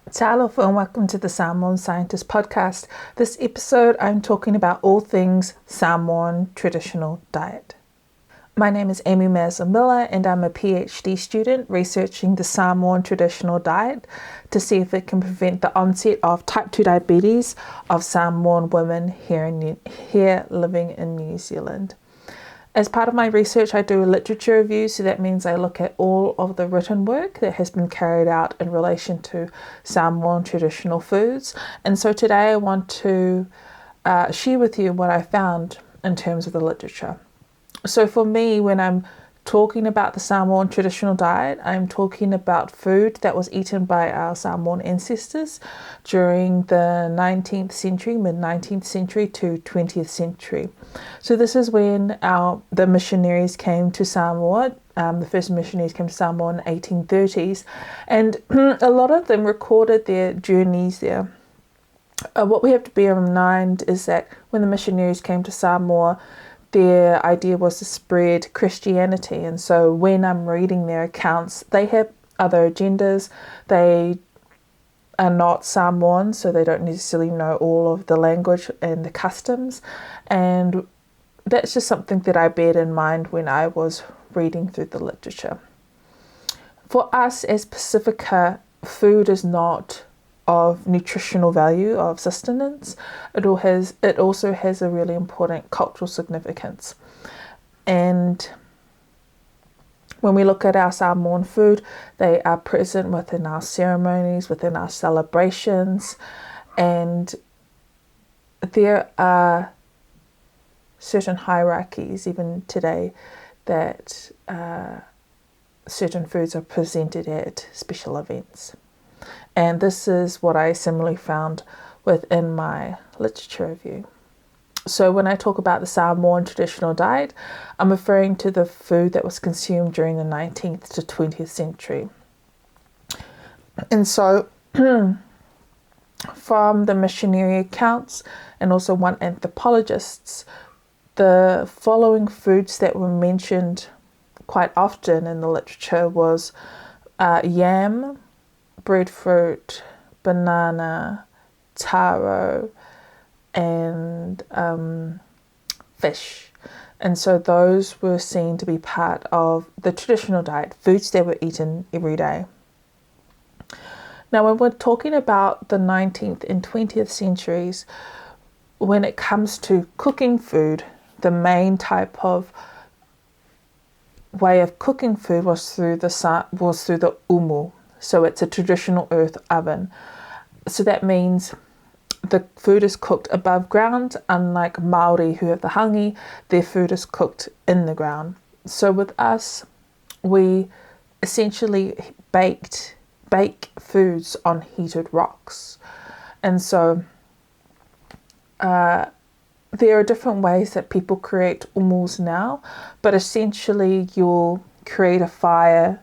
Talofa and welcome to the Samoan Scientist Podcast. This episode I'm talking about all things Samoan traditional diet. My name is Amy Maslen-Miller and I'm a PhD student researching the Samoan traditional diet to see if it can prevent the onset of type 2 diabetes of Samoan women here living in New Zealand. As part of my research, I do a literature review, so that means I look at all of the written work that has been carried out in relation to Samoan traditional foods. And so today I want to share with you what I found in terms of the literature. So for me, when I'm talking about the Samoan traditional diet, I'm talking about food that was eaten by our Samoan ancestors during the 19th century, mid-19th century to 20th century. So this is when the missionaries came to Samoa. The first missionaries came to Samoa in the 1830s, and a lot of them recorded their journeys there. What we have to bear in mind is that when the missionaries came to Samoa, their idea was to spread Christianity, and so when I'm reading their accounts, they have other agendas. They are not Samoan, so they don't necessarily know all of the language and the customs, and that's just something that I bared in mind when I was reading through the literature. For us as Pacifica, food is not of nutritional value, of sustenance. It also has a really important cultural significance. And when we look at our Samoan food, they are present within our ceremonies, within our celebrations, and there are certain hierarchies even today that certain foods are presented at special events. And this is what I similarly found within my literature review. So when I talk about the Samoan traditional diet, I'm referring to the food that was consumed during the 19th to 20th century. And so from the missionary accounts and also one anthropologist's, the following foods that were mentioned quite often in the literature was yam, breadfruit, banana, taro, and fish. And so those were seen to be part of the traditional diet, foods that were eaten every day. Now, when we're talking about the 19th and 20th centuries, when it comes to cooking food, the main type of way of cooking food was through the umu. So it's a traditional earth oven. So that means the food is cooked above ground, unlike Maori who have the hangi, their food is cooked in the ground. So with us, we essentially bake foods on heated rocks. And so there are different ways that people create umus now, but essentially you'll create a fire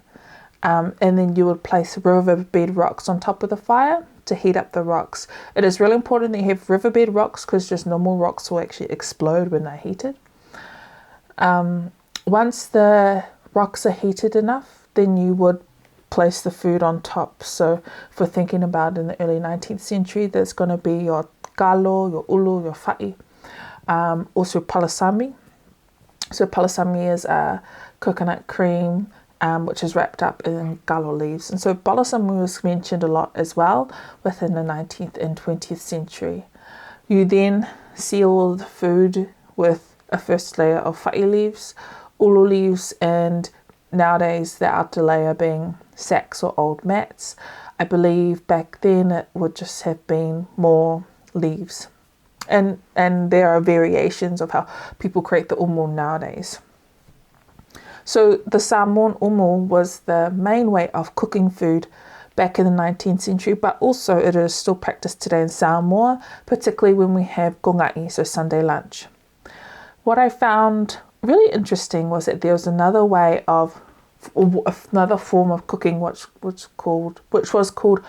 and then you would place riverbed rocks on top of the fire to heat up the rocks. It is really important that you have riverbed rocks because just normal rocks will actually explode when they're heated. Once the rocks are heated enough, then you would place the food on top. So if we're thinking about in the early 19th century, there's going to be your kalo, your ulu, your fa'i, also palasami. So palasami is a coconut cream, which is wrapped up in kalo leaves. And so balsam was mentioned a lot as well within the 19th and 20th century. You then seal the food with a first layer of fa'i leaves, ulu leaves, and nowadays the outer layer being sacks or old mats. I believe back then it would just have been more leaves. And there are variations of how people create the umu nowadays. So the Samoan umu was the main way of cooking food back in the 19th century, but also it is still practiced today in Samoa, particularly when we have kongai, so Sunday lunch. What I found really interesting was that there was another form of cooking which was called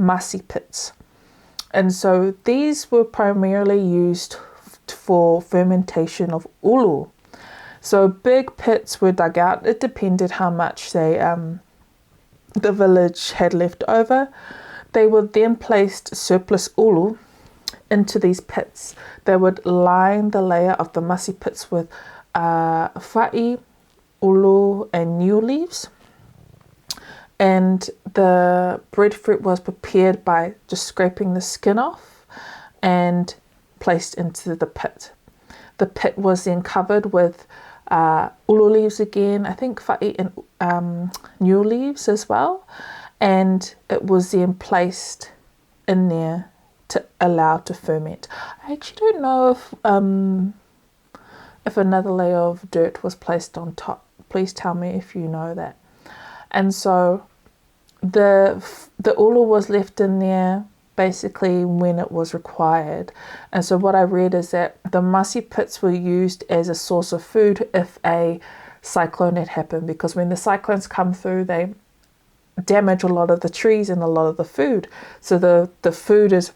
masi pits. And so these were primarily used for fermentation of ulu. So big pits were dug out. It depended how much the village had left over. They would then place surplus ulu into these pits. They would line the layer of the masi pits with wha'i, ulu, and new leaves. And the breadfruit was prepared by just scraping the skin off and placed into the pit. The pit was then covered with ulu leaves again, I think wha'i and new leaves as well. And it was then placed in there to allow to ferment. I actually don't know if another layer of dirt was placed on top. Please tell me if you know that. And so the ulu was left in there basically when it was required. And so what I read is that the masi pits were used as a source of food if a cyclone had happened, because when the cyclones come through, they damage a lot of the trees and a lot of the food. So the food is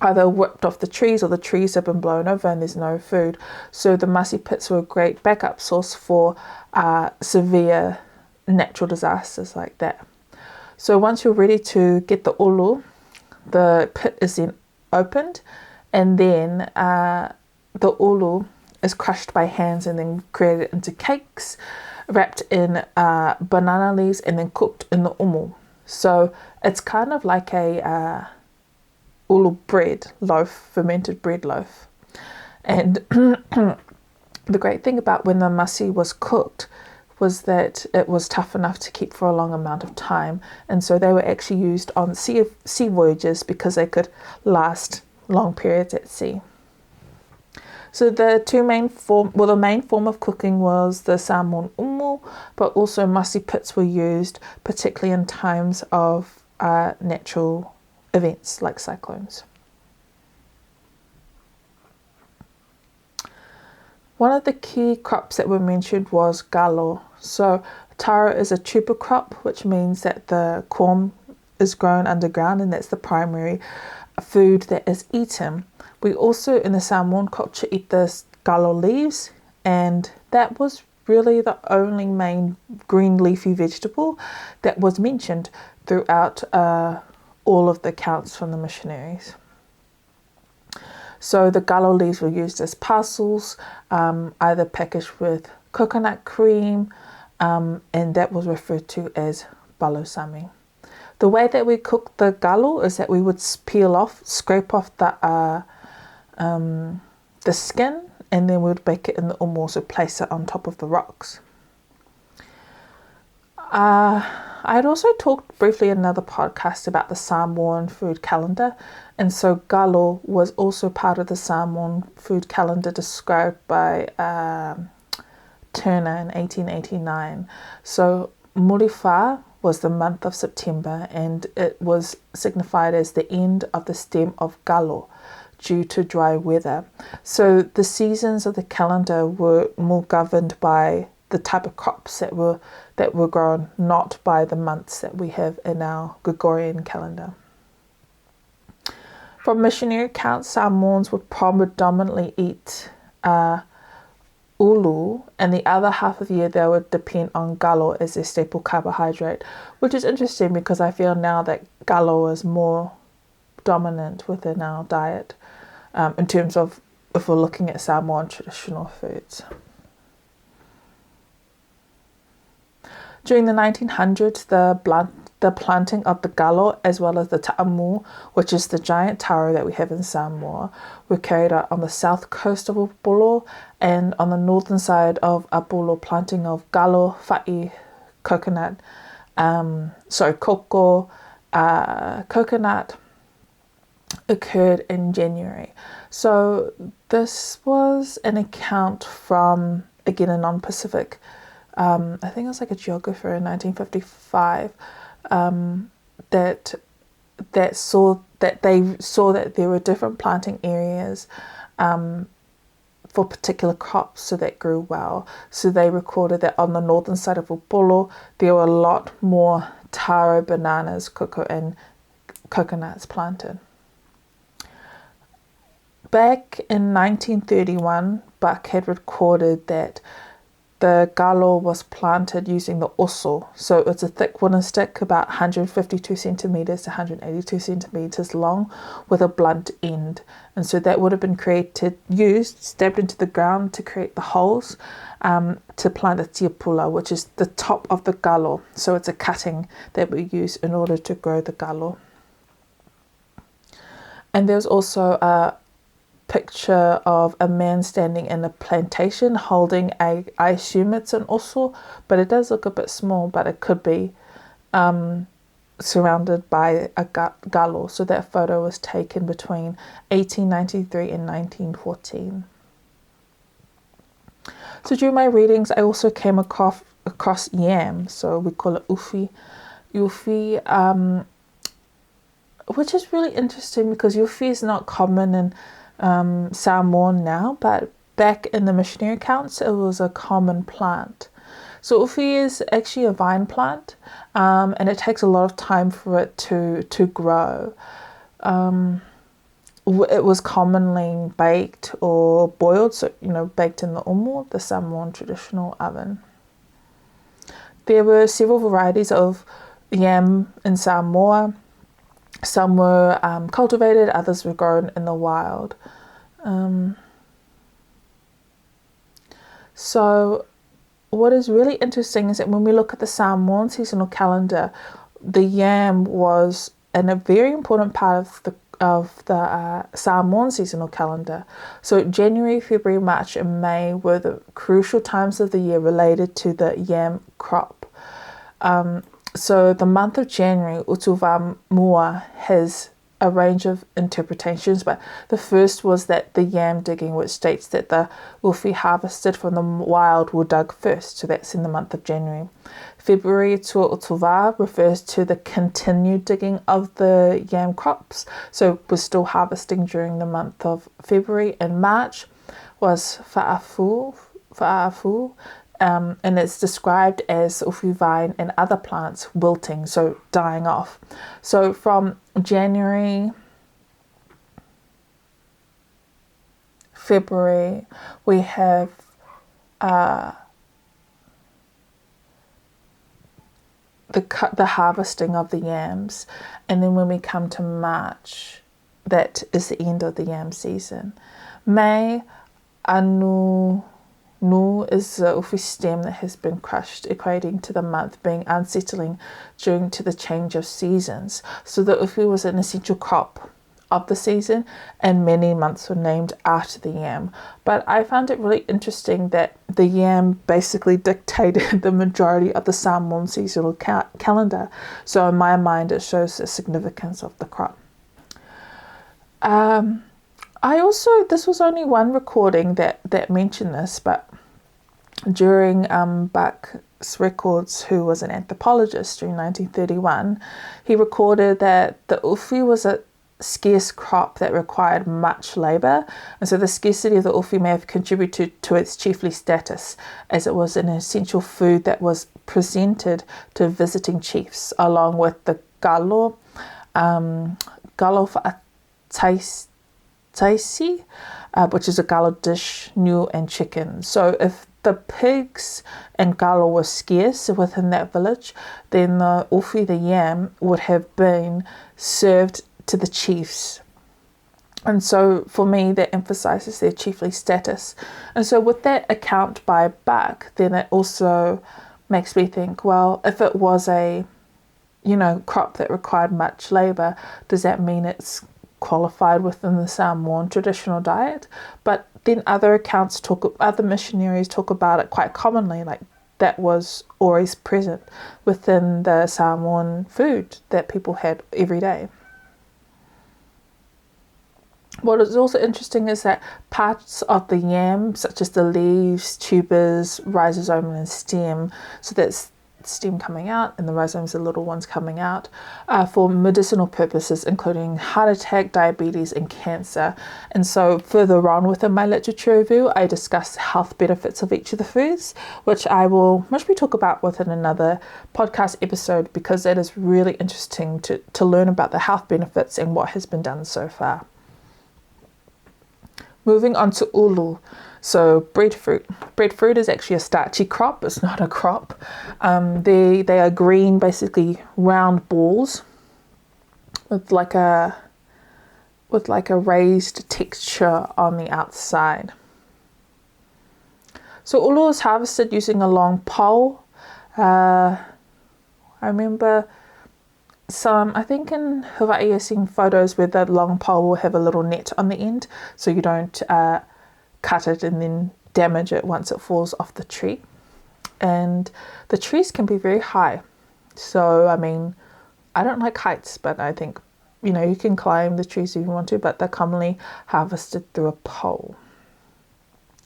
either whipped off the trees, or the trees have been blown over and there's no food. So the masi pits were a great backup source for severe natural disasters like that. So once you're ready to get the ulu, the pit is then opened, and then the ulu is crushed by hands and then created into cakes, wrapped in banana leaves, and then cooked in the umu. So it's kind of like a ulu bread loaf, fermented bread loaf. And the great thing about when the masi was cooked was that it was tough enough to keep for a long amount of time, and so they were actually used on sea voyages because they could last long periods at sea. So the main form of cooking was the Samoan umu, but also masi pits were used particularly in times of natural events like cyclones. One of the key crops that were mentioned was galo. So taro is a tuber crop, which means that the corn is grown underground, and that's the primary food that is eaten. We also, in the Samoan culture, eat the galo leaves, and that was really the only main green leafy vegetable that was mentioned throughout all of the accounts from the missionaries. So the galo leaves were used as parcels, either packaged with coconut cream, and that was referred to as balosami. The way that we cook the galo is that we would scrape off the skin, and then we would bake it in the umu, so place it on top of the rocks. I had also talked briefly in another podcast about the Samoan food calendar, and so galo was also part of the Samoan food calendar described by Turner in 1889. So Muriwha was the month of September, and it was signified as the end of the stem of galo due to dry weather. So the seasons of the calendar were more governed by the type of crops that were grown, not by the months that we have in our Gregorian calendar. From missionary accounts, Samoans would predominantly eat ulu, and the other half of the year they would depend on galo as their staple carbohydrate, which is interesting because I feel now that galo is more dominant within our diet in terms of if we're looking at Samoan traditional foods. During the 1900s, the planting of the galo as well as the ta'amu, which is the giant taro that we have in Samoa, were carried out on the south coast of Upolu, and on the northern side of Upolu, planting of galo, wha'i, coconut, coconut occurred in January. So this was an account from, again, a non-Pacific, I think it was like a geographer in 1955, they saw that there were different planting areas for particular crops so that grew well. So they recorded that on the northern side of Upolu there were a lot more taro, bananas, cocoa and coconuts planted. Back in 1931, Buck had recorded that the galo was planted using the oso. So it's a thick wooden stick about 152 centimeters to 182 centimeters long with a blunt end. And so that would have been stabbed into the ground to create the holes to plant the tiapula, which is the top of the galo. So it's a cutting that we use in order to grow the galo. And there's also a picture of a man standing in a plantation holding I assume it's an oso, but it does look a bit small, but it could be surrounded by a galo. So that photo was taken between 1893 and 1914. So during my readings, I also came across yam, so we call it uwhi, which is really interesting because uwhi is not common in Samoan now, but back in the missionary accounts it was a common plant. So uwhi is actually a vine plant, and it takes a lot of time for it to grow. It was commonly baked or boiled, so baked in the omo, the Samoan traditional oven. There were several varieties of yam in Samoa. Some were cultivated, others were grown in the wild. So what is really interesting is that when we look at the Samoan seasonal calendar, the yam was a very important part of the Samoan seasonal calendar. So January, February, March and May were the crucial times of the year related to the yam crop. So the month of January, Utuva Mua, has a range of interpretations, but the first was that the yam digging, which states that the uwhi harvested from the wild were dug first, so that's in the month of January. February to Utuva refers to the continued digging of the yam crops, so we're still harvesting during the month of February. And March was fa'afu, and it's described as uwhi vine and other plants wilting, so dying off. So from January, February, we have the harvesting of the yams, and then when we come to March, that is the end of the yam season. May, anu is the uwhi stem that has been crushed, equating to the month being unsettling due to the change of seasons. So the uwhi was an essential crop of the season, and many months were named after the yam. But I found it really interesting that the yam basically dictated the majority of the Samoan seasonal calendar. So in my mind, it shows the significance of the crop. This was only one recording that mentioned this, but during Buck's records, who was an anthropologist during 1931, he recorded that the uwhi was a scarce crop that required much labour, and so the scarcity of the uwhi may have contributed to its chiefly status, as it was an essential food that was presented to visiting chiefs, along with the galo taisi, which is a galo dish, new and chicken. So if the pigs and galo were scarce within that village, then the uwhi, the yam, would have been served to the chiefs. And so for me, that emphasizes their chiefly status. And so with that account by Buck, then it also makes me think, well, if it was a crop that required much labor, does that mean it's qualified within the Samoan traditional diet? But then other missionaries talk about it quite commonly, like that was always present within the Samoan food that people had every day. What is also interesting is that parts of the yam, such as the leaves, tubers, rhizome and stem, so that's stem coming out and the rhizomes, the little ones coming out, for medicinal purposes, including heart attack, diabetes and cancer. And so further on within my literature review, I discuss health benefits of each of the foods, which we talk about within another podcast episode, because that is really interesting to learn about the health benefits and what has been done so far. Moving on to ulu. So breadfruit. Breadfruit is actually a starchy crop. It's not a crop. They are green, basically round balls with like a raised texture on the outside. So ulu is harvested using a long pole. I remember I think in Hawaii I've seen photos where the long pole will have a little net on the end, so you don't cut it and then damage it once it falls off the tree. And the trees can be very high. So, I mean, I don't like heights, but I think, you can climb the trees if you want to, but they're commonly harvested through a pole.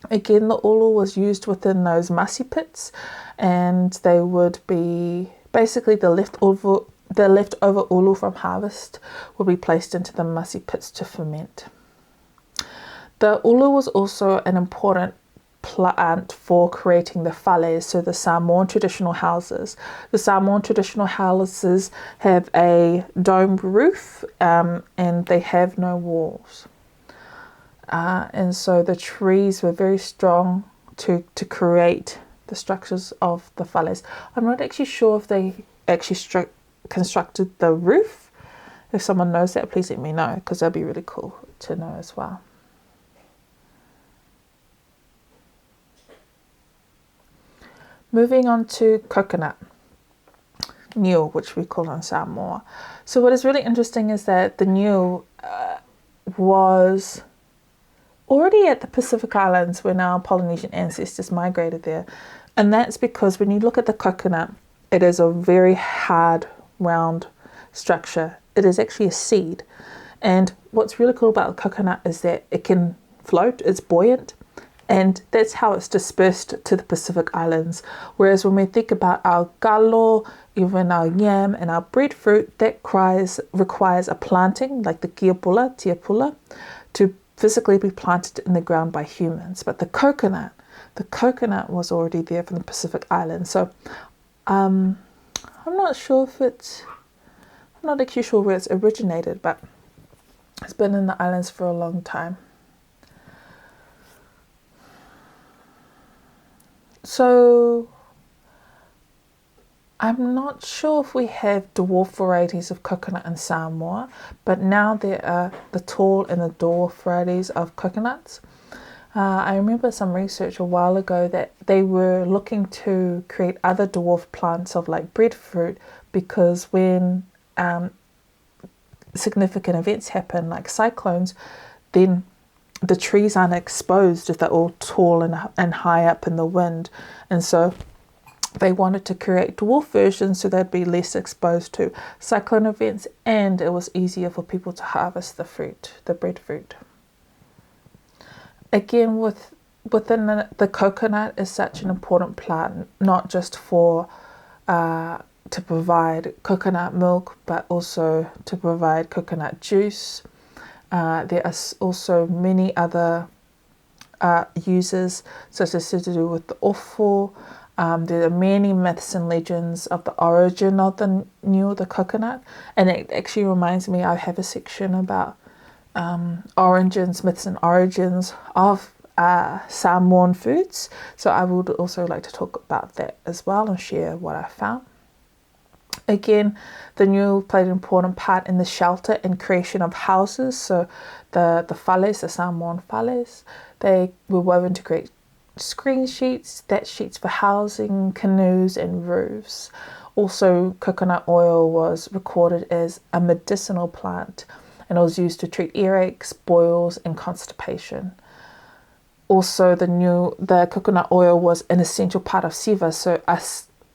Again, the ulu was used within those masi pits, and they would be basically the leftover ulu from harvest will be placed into the masi pits to ferment. The ulu was also an important plant for creating the fales, so the Samoan traditional houses. The Samoan traditional houses have a domed roof and they have no walls. And so the trees were very strong to create the structures of the fales. I'm not actually sure if they actually constructed the roof. If someone knows that, please let me know, because that'd be really cool to know as well. Moving on to coconut, niu, which we call on Samoa. So what is really interesting is that the niu was already at the Pacific Islands when our Polynesian ancestors migrated there. And that's because when you look at the coconut, it is a very hard, round structure. It is actually a seed. And what's really cool about the coconut is that it can float, it's buoyant, and that's how it's dispersed to the Pacific Islands. Whereas when we think about our galo, even our yam and our breadfruit, that requires a planting, like the tiapula, to physically be planted in the ground by humans. But the coconut was already there from the Pacific Islands. So I'm not actually sure where it's originated, but it's been in the islands for a long time. So I'm not sure if we have dwarf varieties of coconut in Samoa, but now there are the tall and the dwarf varieties of coconuts. I remember some research a while ago that they were looking to create other dwarf plants of like breadfruit, because when significant events happen like cyclones, then the trees aren't exposed if they're all tall and high up in the wind. And so they wanted to create dwarf versions so they'd be less exposed to cyclone events, and it was easier for people to harvest the breadfruit. Again, within the coconut is such an important plant, not just for to provide coconut milk, but also to provide coconut juice. There are also many other uses, such as to do with the ofo. There are many myths and legends of the origin of the coconut, and it actually reminds me, I have a section about myths and origins of Samoan foods. So I would also like to talk about that as well and share what I found. Again, the niu played an important part in the shelter and creation of houses. So the fales, the Samoan fales, they were woven to create screen sheets, thatch sheets for housing, canoes and roofs. Also, coconut oil was recorded as a medicinal plant, and it was used to treat earaches, boils and constipation. Also, the coconut oil was an essential part of siva. So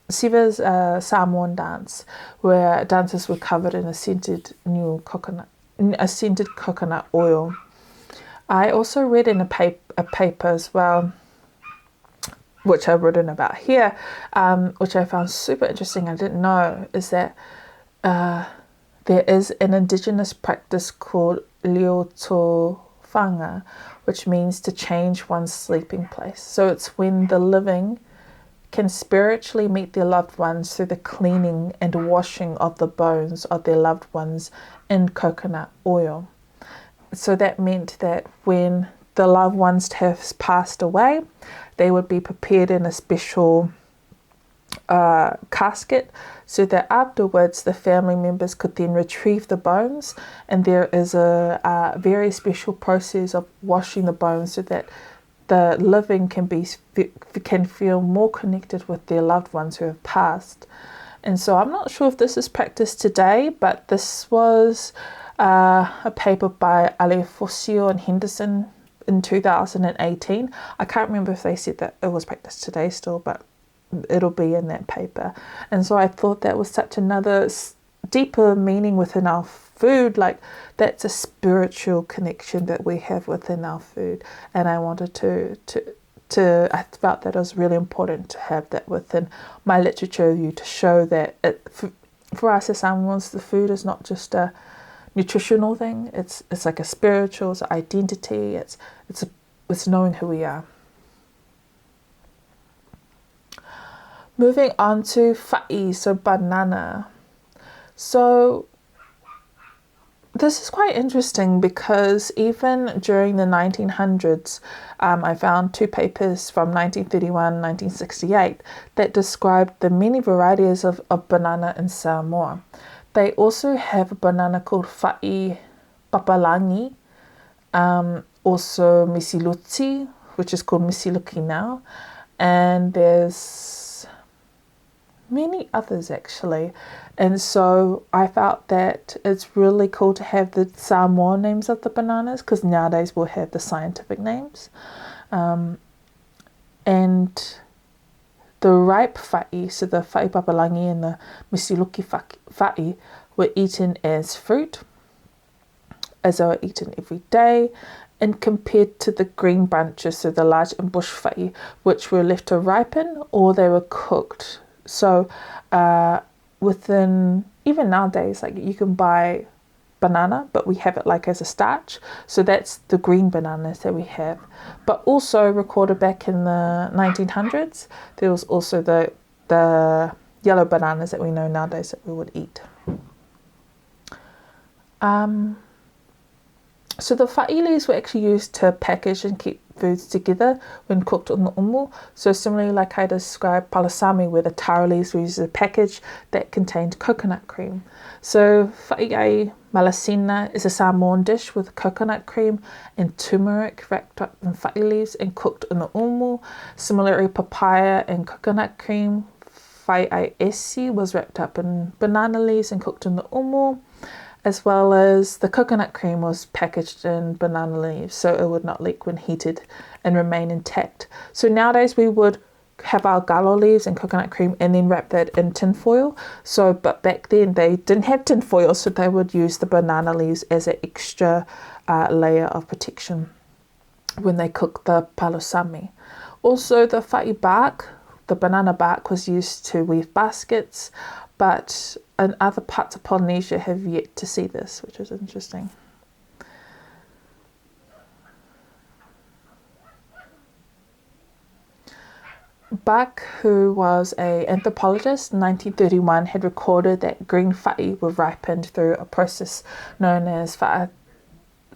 siva's a Samoan dance where dancers were covered in a scented coconut oil. I also read in a paper as well, which I've written about here, which I found super interesting, I didn't know, is that there is an indigenous practice called liotofanga, which means to change one's sleeping place. So it's when the living can spiritually meet their loved ones through the cleaning and washing of the bones of their loved ones in coconut oil. So that meant that when the loved ones have passed away, they would be prepared in a special casket, so that afterwards the family members could then retrieve the bones, and there is a very special process of washing the bones so that the living can feel more connected with their loved ones who have passed. And so I'm not sure if this is practiced today, but this was a paper by Alefosio and Henderson in 2018. I can't remember if they said that it was practiced today still, but it'll be in that paper. And so I thought that was such another deeper meaning within our food, like that's a spiritual connection that we have within our food. And I wanted I felt that it was really important to have that within my literature review, to show that for us as Samoans, the food is not just a nutritional thing, it's like a spiritual, it's an identity, it's knowing who we are. Moving on to fa'i, so banana. So this is quite interesting because even during the 1900s, I found two papers from 1931 1968 that described the many varieties of banana in Samoa. They also have a banana called fa'i papalangi, also misiluti, which is called misiluki now, and there's many others actually. And so I felt that it's really cool to have the Samoan names of the bananas, because nowadays we'll have the scientific names. And the ripe fa'i, so the fa'i papalangi and the misiluki fa'i, were eaten as fruit, as they were eaten every day, and compared to the green bunches, so the large and bush fa'i, which were left to ripen or they were cooked. So within, even nowadays, like you can buy banana, but we have it like as a starch. So that's the green bananas that we have. But also recorded back in the 1900s, there was also the yellow bananas that we know nowadays that we would eat. So the fa'i leaves were actually used to package and keep foods together when cooked on the umu. So similarly, like I described palasami, where the taro leaves were used as a package that contained coconut cream. So fa'i malasina is a Samoan dish with coconut cream and turmeric wrapped up in fa'i leaves and cooked in the umu. Similarly, papaya and coconut cream. Fa'i esi was wrapped up in banana leaves and cooked in the umu, as well as the coconut cream was packaged in banana leaves so it would not leak when heated and remain intact. So nowadays we would have our galo leaves and coconut cream and then wrap that in tin foil. So, but back then they didn't have tin foil, so they would use the banana leaves as an extra layer of protection when they cooked the palusami. Also, the fa'i bark, the banana bark, was used to weave baskets, but in other parts of Polynesia have yet to see this, which is interesting. Buck, who was an anthropologist in 1931, had recorded that green fa'i were ripened through a process known as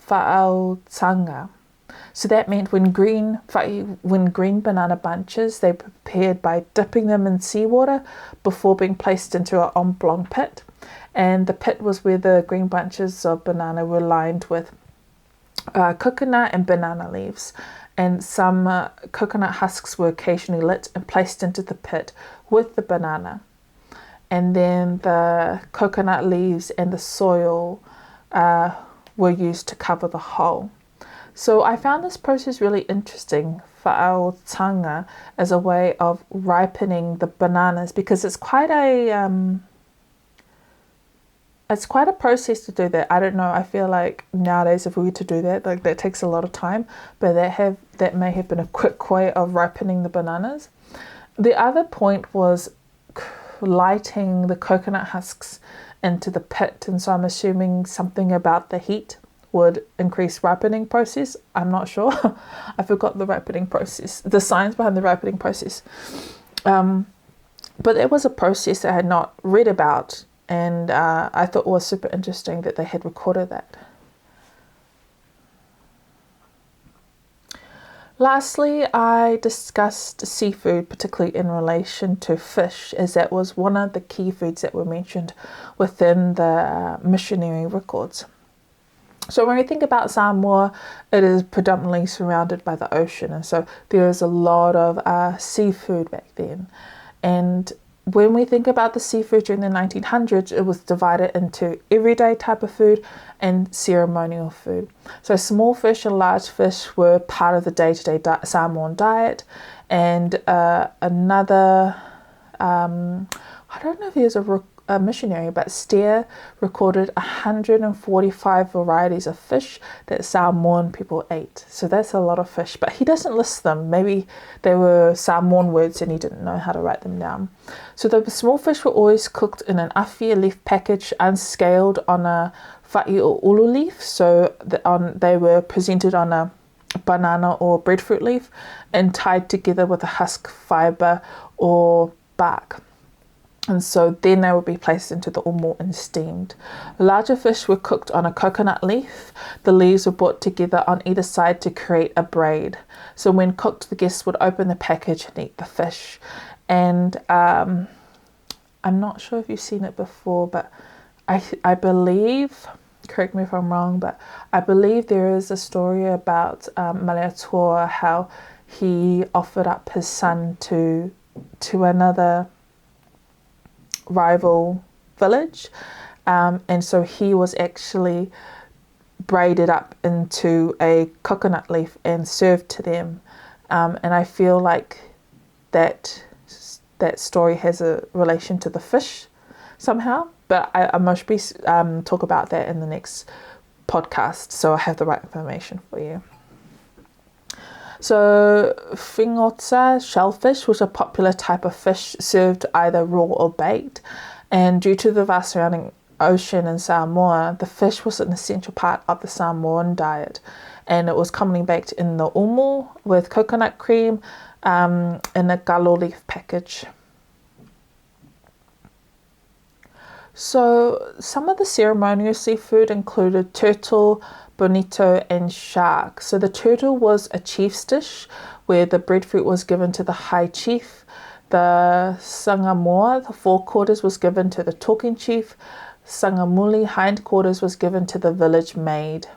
whaautanga. So that meant when green banana bunches, they prepared by dipping them in seawater before being placed into an oblong pit. And the pit was where the green bunches of banana were lined with coconut and banana leaves. And some coconut husks were occasionally lit and placed into the pit with the banana. And then the coconut leaves and the soil were used to cover the hole. So I found this process really interesting, whaautanga, as a way of ripening the bananas, because it's quite a process to do that. I don't know, I feel like nowadays if we were to do that, like that takes a lot of time, but that may have been a quick way of ripening the bananas. The other point was lighting the coconut husks into the pit, and so I'm assuming something about the heat would increase ripening process. I'm not sure. I forgot the ripening process, the science behind the ripening process. But it was a process I had not read about, and I thought it was super interesting that they had recorded that. Lastly, I discussed seafood, particularly in relation to fish, as that was one of the key foods that were mentioned within the missionary records. So when we think about Samoa, it is predominantly surrounded by the ocean, and so there is a lot of seafood back then. And when we think about the seafood during the 1900s, it was divided into everyday type of food and ceremonial food. So small fish and large fish were part of the day-to-day Samoan diet. And another, I don't know if he was a missionary, but Steer recorded 145 varieties of fish that Samoan people ate. So that's a lot of fish, but he doesn't list them. Maybe they were Samoan words and he didn't know how to write them down. So the small fish were always cooked in an awhia leaf package, unscaled on a wha'i or ulu leaf. So they were presented on a banana or breadfruit leaf and tied together with a husk, fibre or bark. And so then they would be placed into the omo and steamed. Larger fish were cooked on a coconut leaf. The leaves were brought together on either side to create a braid. So when cooked, the guests would open the package and eat the fish. And I'm not sure if you've seen it before, but I believe, correct me if I'm wrong, but I believe there is a story about Maleatoa, how he offered up his son to another rival village, and so he was actually braided up into a coconut leaf and served to them, and I feel like that story has a relation to the fish somehow, but I must be talk about that in the next podcast, so I have the right information for you. So whingota, shellfish, was a popular type of fish served either raw or baked. And due to the vast surrounding ocean in Samoa, the fish was an essential part of the Samoan diet. And it was commonly baked in the omo with coconut cream in a galo leaf package. So some of the ceremonial seafood included turtle, bonito and shark. So the turtle was a chief's dish where the breadfruit was given to the high chief. The sangamoa, the forequarters, was given to the talking chief. Sangamuli, hindquarters, was given to the village maid.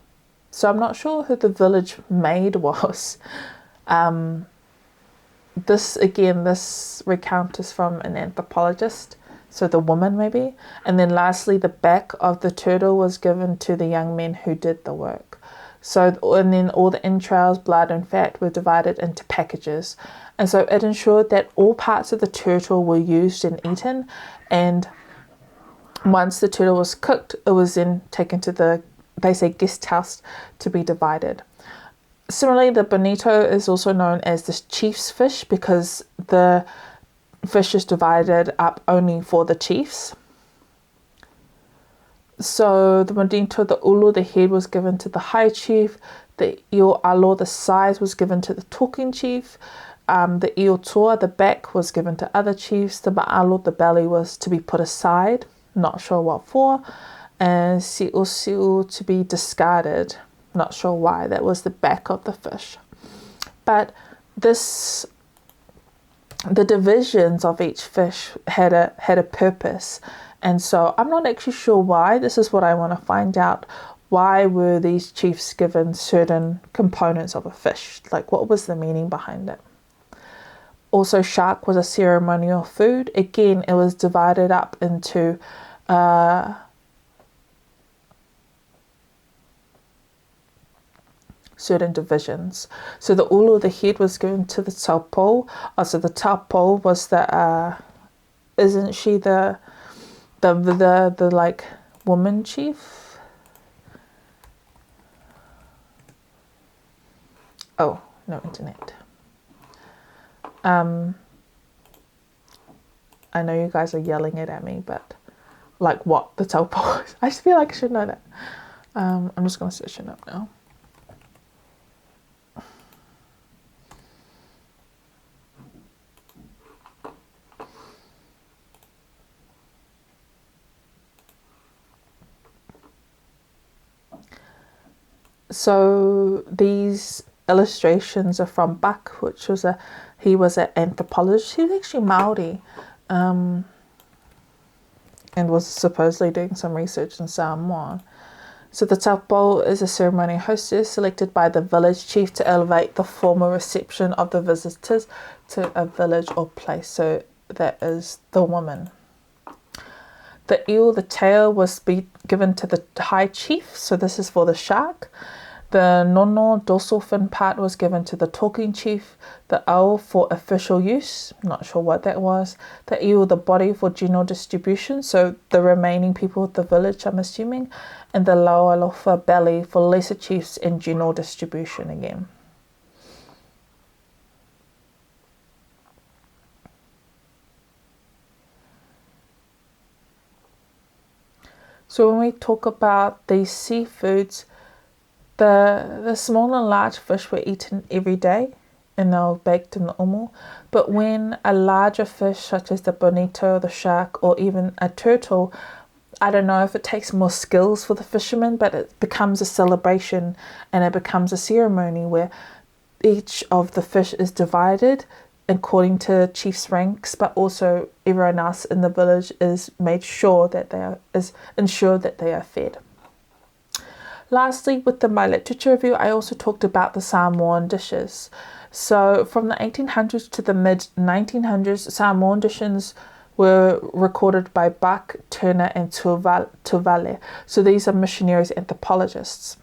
So I'm not sure who the village maid was. This recount is from an anthropologist. So the woman maybe. And then lastly, the back of the turtle was given to the young men who did the work. So, and then all the entrails, blood and fat were divided into packages. And so it ensured that all parts of the turtle were used and eaten. And once the turtle was cooked, it was then taken to the, they say, guest house to be divided. Similarly, the bonito is also known as the chief's fish because the fish is divided up only for the chiefs. So the bonito, the ulu, the head was given to the high chief. The io alo, the size, was given to the talking chief. The io toa, the back, was given to other chiefs. The ma'alo, the belly, was to be put aside, not sure what for. And si'u to be discarded, not sure why. That was the back of the fish. But the divisions of each fish had a purpose, and so I'm not actually sure why. This is what I want to find out. Why were these chiefs given certain components of a fish? Like, what was the meaning behind it? Also, shark was a ceremonial food. Again, it was divided up into certain divisions. So the ulu, the head, was given to the taupo. So the taupo was the isn't she the like woman chief? Oh, no internet. I know you guys are yelling it at me, but like what the taupo is. I just feel like I should know that. I'm just gonna search it up now. So these illustrations are from Buck, he was an anthropologist. He was actually Maori, and was supposedly doing some research in Samoan. So the tapo is a ceremonial hostess selected by the village chief to elevate the formal reception of the visitors to a village or place. So that is the woman. The eel, the tail, was given to the high chief. So this is for the shark. The nono, dorsal fin part, was given to the talking chief. The ao for official use, not sure what that was. The eel, the body, for general distribution, so the remaining people of the village, I'm assuming. And the laualofa, belly, for lesser chiefs and general distribution again. So when we talk about these seafoods, the small and large fish were eaten every day and they were baked in the omo. But when a larger fish such as the bonito, the shark, or even a turtle, I don't know if it takes more skills for the fishermen, but it becomes a celebration and it becomes a ceremony where each of the fish is divided according to chief's ranks, but also everyone else in the village is made sure that ensured that they are fed. Lastly, with my literature review, I also talked about the Samoan dishes. So from the 1800s to the mid-1900s, Samoan dishes were recorded by Buck, Turner, and Tuvale. So these are missionaries, anthropologists.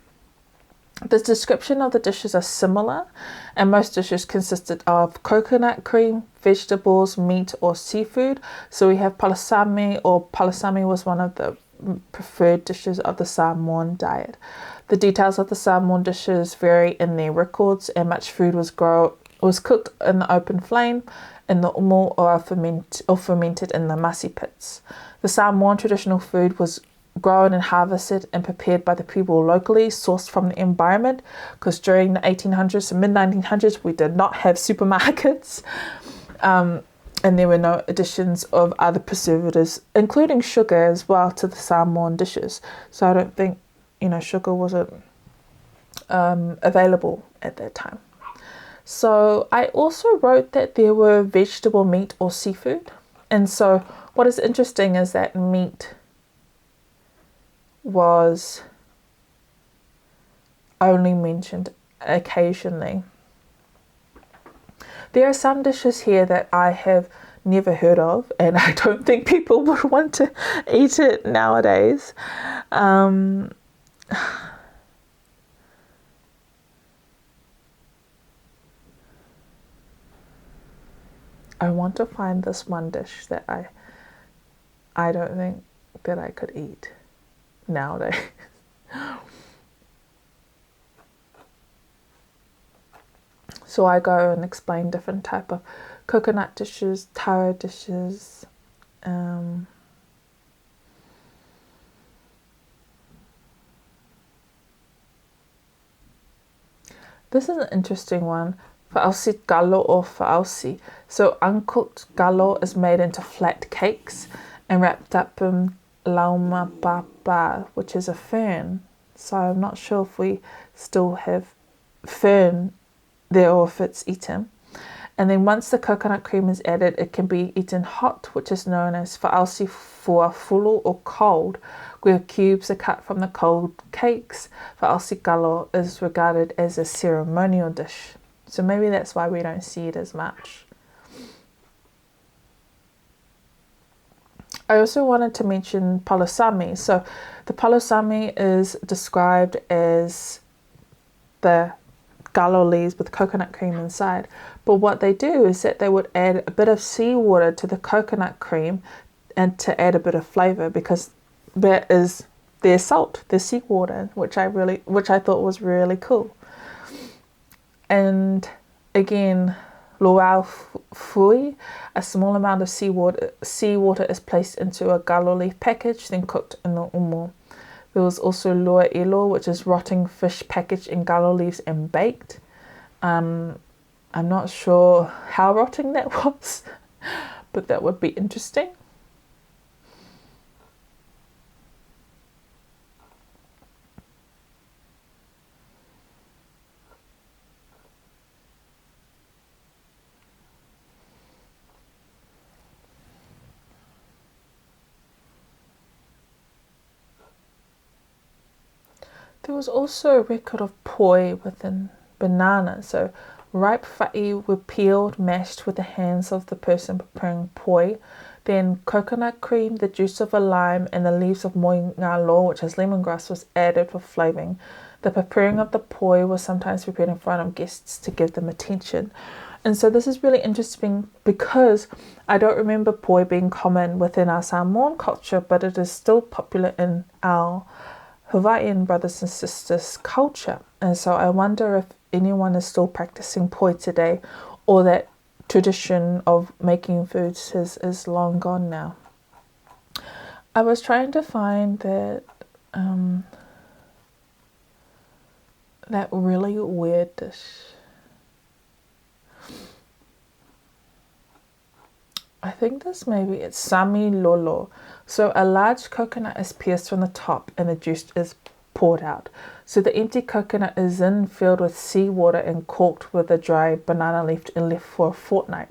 The description of the dishes are similar, and most dishes consisted of coconut cream, vegetables, meat, or seafood. So we have palasami, or palasami was one of the preferred dishes of the Samoan diet. The details of the Samoan dishes vary in their records, and much food was cooked in the open flame, in the umo, or fermented in the masi pits. The Samoan traditional food was grown and harvested and prepared by the people locally, sourced from the environment, because during the 1800s and mid-1900s we did not have supermarkets, and there were no additions of other preservatives, including sugar as well, to the Samoan dishes. So I don't think sugar wasn't available at that time. So I also wrote that there were vegetable, meat, or seafood. And so what is interesting is that meat was only mentioned occasionally. There are some dishes here that I have never heard of, and I don't think people would want to eat it nowadays. I want to find this one dish that I don't think that I could eat nowadays. So I go and explain different type of coconut dishes, taro dishes. This is an interesting one. Fa'ausi galo or fa'ausi. So uncooked galo is made into flat cakes and wrapped up in lauma papa, which is a fern. So I'm not sure if we still have fern there or if it's eaten. And then once the coconut cream is added, it can be eaten hot, which is known as fa'ausi fuafulu, or cold, where cubes are cut from the cold cakes. Fa'ausi galo is regarded as a ceremonial dish. So maybe that's why we don't see it as much. I also wanted to mention palasami. So the palasami is described as the galo leaves with coconut cream inside. But what they do is that they would add a bit of seawater to the coconut cream and to add a bit of flavour, because that is their salt, their seawater, which I thought was really cool. And again, luau fui, a small amount of seawater is placed into a galo leaf package, then cooked in the umo. There was also lua elo, which is rotting fish packaged in galo leaves and baked. I'm not sure how rotting that was, but that would be interesting. There was also a record of poi within banana. So ripe fa'i were peeled, mashed with the hands of the person preparing poi. Then coconut cream, the juice of a lime, and the leaves of moingalo, which is lemongrass, was added for flavouring. The preparing of the poi was sometimes prepared in front of guests to give them attention. And so this is really interesting because I don't remember poi being common within our Samoan culture, but it is still popular in our Hawaiian brothers and sisters culture. And so I wonder if anyone is still practicing poi today, or that tradition of making foods is long gone now. I was trying to find that that really weird dish. I think it's sami lolo. So a large coconut is pierced from the top and the juice is poured out. So the empty coconut is then filled with seawater and corked with a dry banana leaf and left for a fortnight.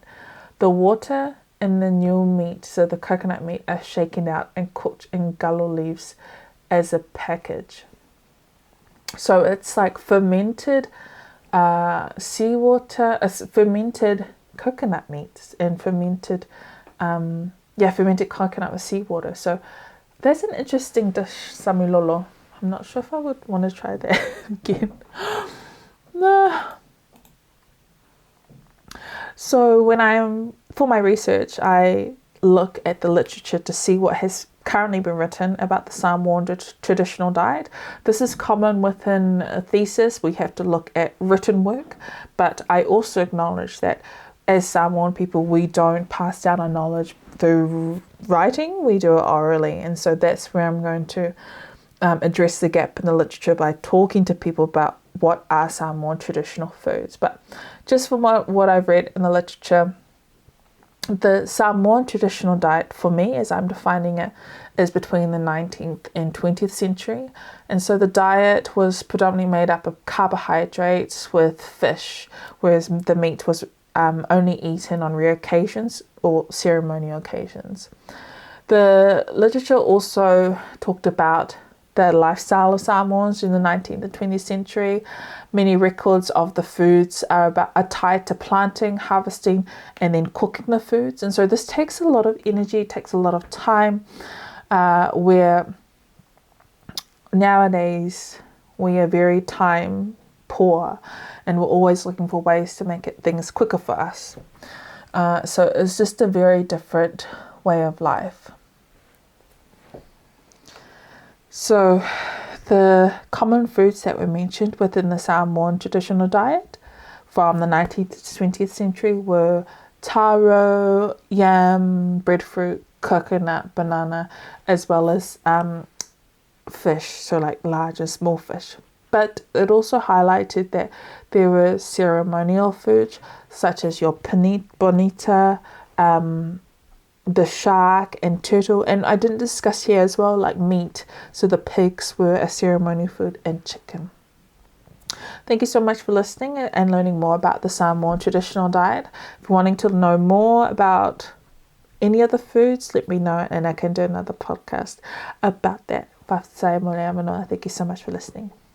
The water and the new meat, so the coconut meat, are shaken out and cooked in galo leaves as a package. So it's like fermented seawater, fermented coconut meat and fermented coconut with seawater. So that's an interesting dish, samilolo. I'm not sure if I would want to try that again. No. So for my research, I look at the literature to see what has currently been written about the Samoan traditional diet. This is common within a thesis. We have to look at written work, but I also acknowledge that as Samoan people, we don't pass down our knowledge through writing, we do it orally. And so that's where I'm going to address the gap in the literature by talking to people about what are Samoan traditional foods. But just from what I've read in the literature, the Samoan traditional diet, for me, as I'm defining it, is between the 19th and 20th century. And so the diet was predominantly made up of carbohydrates with fish, whereas the meat was only eaten on rare occasions or ceremonial occasions. The literature also talked about the lifestyle of Samoans in the 19th and 20th century. Many records of the foods are tied to planting, harvesting, and then cooking the foods. And so this takes a lot of energy, takes a lot of time, where nowadays we are very time poor and we're always looking for ways to make things quicker for us. So it's just a very different way of life. So the common foods that were mentioned within the Samoan traditional diet from the 19th to 20th century were taro, yam, breadfruit, coconut, banana, as well as fish, so like large and small fish. But it also highlighted that there were ceremonial foods such as your bonita, the shark and turtle, and I didn't discuss here as well like meat. So the pigs were a ceremonial food, and chicken. Thank you so much for listening and learning more about the Samoan traditional diet. If you're wanting to know more about any other foods, let me know and I can do another podcast about that. Thank you so much for listening.